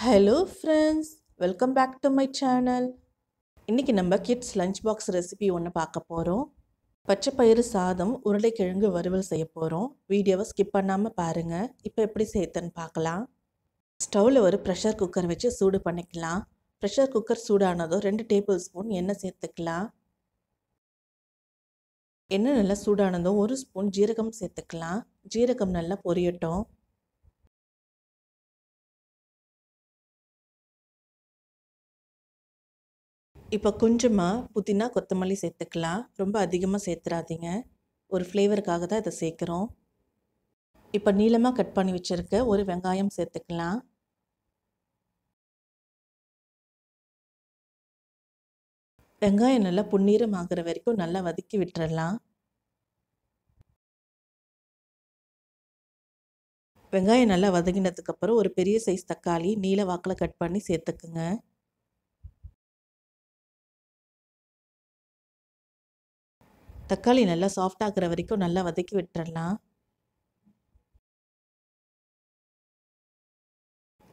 Hello friends, welcome back to my channel. இன்னைக்கு நம்ம kids lunch box recipe ஒன்று பார்க்க போகிறோம். பச்சை பயிறு சாதம் உருளைக்கிழங்கு வறுவல் செய்ய போகிறோம். வீடியோவை ஸ்கிப் பண்ணாமல் பாருங்கள். இப்போ எப்படி செய்யுதுன்னு பார்க்கலாம். ஸ்டவ்வில் ஒரு ப்ரெஷர் குக்கர் வச்சு சூடு பண்ணிக்கலாம். ப்ரெஷர் குக்கர் சூடானதும் 2 டேபிள் ஸ்பூன் எண்ணெய் சேர்த்துக்கலாம். எண்ணெய் நல்லா சூடானதும் 1 ஸ்பூன் ஜீரகம் சேர்த்துக்கலாம். ஜீரகம் நல்லா பொரியட்டும். இப்போ கொஞ்சமாக புதினா கொத்தமல்லி சேர்த்துக்கலாம். ரொம்ப அதிகமாக சேர்த்துறாதீங்க. ஒரு ஃப்ளேவருக்காக தான் இதை சேர்க்குறோம். இப்போ நீளமாக கட் பண்ணி வச்சுருக்க ஒரு வெங்காயம் சேர்த்துக்கலாம். வெங்காயம் நல்லா பொன்னிறம் ஆகிற வரைக்கும் நல்லா வதக்கி விட்டுறலாம். வெங்காயம் நல்லா வதங்கினதுக்கப்புறம் ஒரு பெரிய சைஸ் தக்காளி நீல வாக்கில் கட் பண்ணி சேர்த்துக்குங்க. தக்காளி நல்லா சாஃப்ட் ஆகிற வரைக்கும் நல்லா வதக்கி விட்டுறலாம்.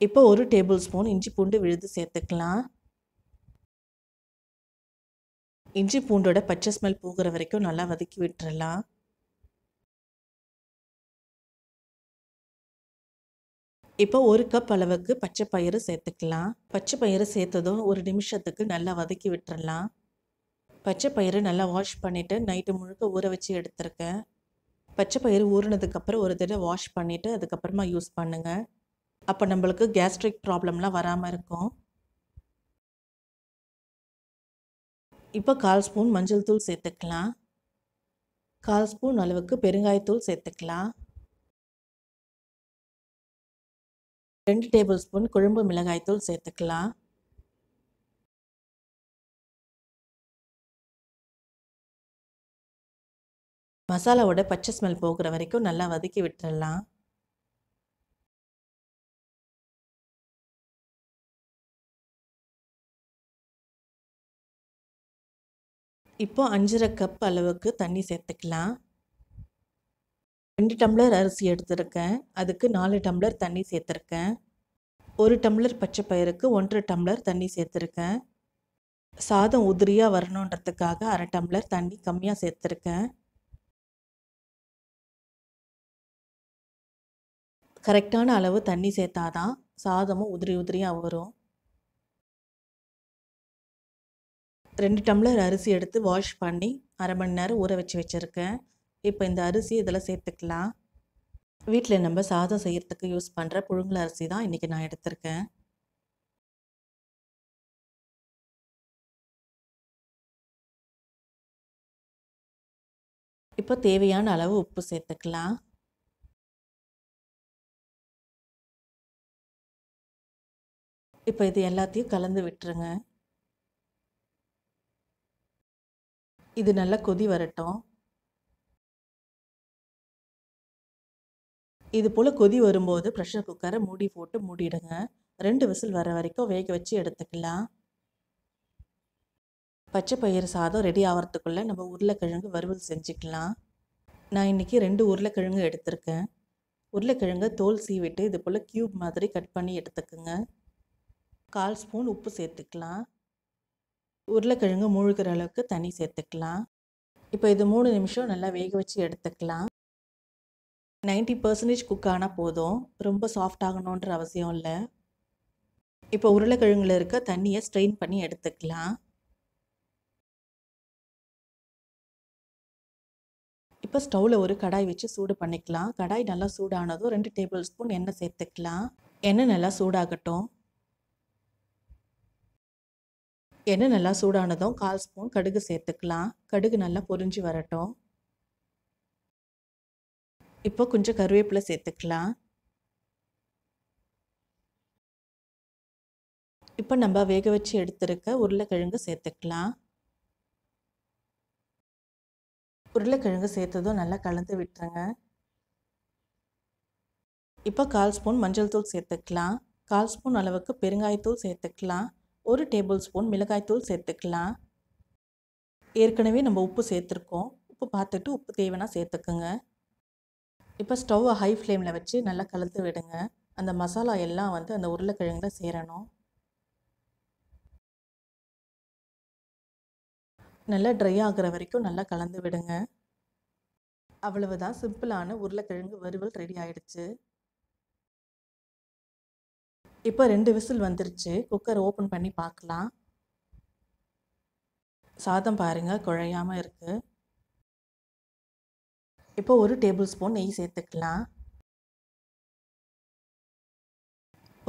இப்போ 1 டேபிள் ஸ்பூன் இஞ்சி பூண்டு விழுது சேர்த்துக்கலாம். இஞ்சி பூண்டோட பச்சை ஸ்மெல் போகிற வரைக்கும் நல்லா வதக்கி விட்டுறலாம். இப்போ 1 கப் அளவுக்கு பச்சை பயிறு சேர்த்துக்கலாம். பச்சை பயிறு சேர்த்ததும் 1 நிமிஷத்துக்கு நல்லா வதக்கி விட்டுறலாம். பச்சை பயிறு நல்லா வாஷ் பண்ணிவிட்டு நைட்டு முழுக்க ஊற வச்சு எடுத்துருக்கேன். பச்சை பயிறு ஊறினதுக்கப்புறம் ஒரு தடவை வாஷ் பண்ணிவிட்டு அதுக்கப்புறமா யூஸ் பண்ணுங்கள். அப்போ நம்மளுக்கு கேஸ்ட்ரிக் ப்ராப்ளம்லாம் வராமல் இருக்கும். இப்போ 1/4 ஸ்பூன் மஞ்சள் தூள் சேர்த்துக்கலாம். 1/4 ஸ்பூன் அளவுக்கு பெருங்காயத்தூள் சேர்த்துக்கலாம். 2 டேபிள் ஸ்பூன் குழம்பு மிளகாய்த்தூள் சேர்த்துக்கலாம். மசாலாவோட பச்சை ஸ்மெல் போகிற வரைக்கும் நல்லா வதக்கி விட்டுறலாம். இப்போ 5½ கப் அளவுக்கு தண்ணி சேர்த்துக்கலாம். 2 டம்ளர் அரிசி எடுத்திருக்கேன். அதுக்கு 4 டம்ளர் தண்ணி சேர்த்துருக்கேன். 1 டம்ளர் பச்சை பயிருக்கு 1½ டம்ளர் தண்ணி சேர்த்துருக்கேன். சாதம் உதிரியாக வரணுன்றதுக்காக 1/2 டம்ளர் தண்ணி கம்மியாக சேர்த்துருக்கேன். கரெக்டான அளவு தண்ணி சேர்த்தாதான் சாதமும் உதிரி உதிரியாக வரும். 2 டம்ளர் அரிசி எடுத்து வாஷ் பண்ணி 1/2 மணி நேரம் ஊற வச்சுருக்கேன். இப்போ இந்த அரிசி இதில் சேர்த்துக்கலாம். வீட்டில் நம்ம சாதம் செய்கிறதுக்கு யூஸ் பண்ணுற புழுங்கல் அரிசி தான் இன்றைக்கி நான் எடுத்திருக்கேன். இப்போ தேவையான அளவு உப்பு சேர்த்துக்கலாம். இப்போ இது எல்லாத்தையும் கலந்து விட்டுருங்க. இது நல்லா கொதி வரட்டும். இது போல் கொதி வரும்போது ப்ரெஷர் குக்கரை மூடி போட்டு மூடிடுங்க. 2 விசில் வர வரைக்கும் வேக வச்சு எடுத்துக்கலாம். பச்சை பயிறு சாதம் ரெடி ஆகிறதுக்குள்ளே நம்ம உருளைக்கிழங்கு வறுவல் செஞ்சுக்கலாம். நான் இன்றைக்கி 2 உருளைக்கிழங்கு எடுத்திருக்கேன். உருளைக்கிழங்கு தோல் சீவிட்டு இது போல் க்யூப் மாதிரி கட் பண்ணி எடுத்துக்குங்க. 1/4 ஸ்பூன் உப்பு சேர்த்துக்கலாம். உருளைக்கிழங்கு மூழ்கிற அளவுக்கு தண்ணி சேர்த்துக்கலாம். இப்போ இது 3 நிமிஷம் நல்லா வேக வச்சு எடுத்துக்கலாம். 90% குக் ஆனால் போதும். ரொம்ப சாஃப்ட் ஆகணுன்ற அவசியம் இல்லை. இப்போ உருளைக்கிழங்குல இருக்க தண்ணியை ஸ்ட்ரெயின் பண்ணி எடுத்துக்கலாம். இப்போ ஸ்டவ்வில் ஒரு கடாய் வச்சு சூடு பண்ணிக்கலாம். கடாய் நல்லா சூடானதும் 2 டேபிள் ஸ்பூன் எண்ணெய் சேர்த்துக்கலாம். எண்ணெய் நல்லா சூடாகட்டும். எண்ணெய் நல்லா சூடானதும் 1/4 ஸ்பூன் கடுகு சேர்த்துக்கலாம். கடுகு நல்லா பொரிஞ்சு வரட்டும். இப்போ கொஞ்சம் கருவேப்பிலை சேர்த்துக்கலாம். இப்போ நம்ம வேக வச்சு எடுத்துருக்க உருளைக்கிழங்கு சேர்த்துக்கலாம். உருளைக்கிழங்கு சேர்த்ததும் நல்லா கலந்து விட்டுருங்க. இப்போ 1/4 ஸ்பூன் மஞ்சள் தூள் சேர்த்துக்கலாம். 1/4 ஸ்பூன் அளவுக்கு பெருங்காயத்தூள் சேர்த்துக்கலாம். 1 டேபிள் ஸ்பூன் மிளகாய்த்தூள் சேர்த்துக்கலாம். ஏற்கனவே நம்ம உப்பு சேர்த்துருக்கோம். உப்பு பார்த்துட்டு உப்பு தேவைன்னா சேர்த்துக்குங்க. இப்போ ஸ்டவ்வை ஹை ஃப்ளேமில் வச்சு நல்லா கலந்து விடுங்க. அந்த மசாலா எல்லாம் வந்து அந்த உருளைக்கிழங்குல சேரணும். நல்லா ட்ரை ஆகிற வரைக்கும் நல்லா கலந்து விடுங்க. அவ்வளவுதான், சிம்பிளான உருளைக்கிழங்கு வறுவல் ரெடி ஆயிடுச்சு. இப்போ 2 விசில் வந்துருச்சு. குக்கர் ஓப்பன் பண்ணி பார்க்கலாம். சாதம் பாருங்க குழையாம இருக்கு. இப்போ 1 டேபிள் ஸ்பூன் நெய் சேர்த்துக்கலாம்.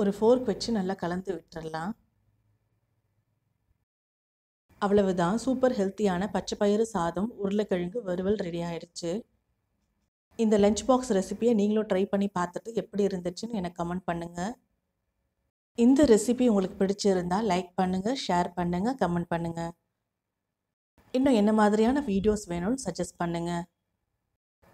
ஒரு ஃபோர்க் வச்சு நல்லா கலந்து விட்டுறலாம். அவ்வளவுதான், சூப்பர் ஹெல்த்தியான பச்சை பயிறு சாதம் உருளைக்கிழங்கு வறுவல் ரெடி ஆயிடுச்சு. இந்த லஞ்ச் பாக்ஸ் ரெசிபியை நீங்களும் ட்ரை பண்ணி பார்த்துட்டு எப்படி இருந்துச்சுன்னு எனக்கு கமெண்ட் பண்ணுங்கள். இந்த ரெசிபி உங்களுக்கு பிடிச்சிருந்தா லைக் பண்ணுங்கள், ஷேர் பண்ணுங்கள், கமெண்ட் பண்ணுங்கள். இன்னும் என்ன மாதிரியான வீடியோஸ் வேணும்னு சஜஸ்ட் பண்ணுங்கள்.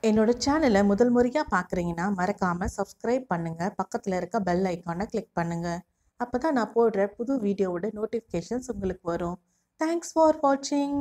என்னோட சேனலை முதல் முறையாக பார்க்குறீங்கன்னா மறக்காமல் சப்ஸ்கிரைப் பண்ணுங்கள். பக்கத்தில் இருக்க பெல் ஐக்கானை கிளிக் பண்ணுங்கள். அப்போ தான் நான் போடுற புது வீடியோவோட நோட்டிஃபிகேஷன்ஸ் உங்களுக்கு வரும். தேங்க்ஸ் ஃபார் வாட்சிங்.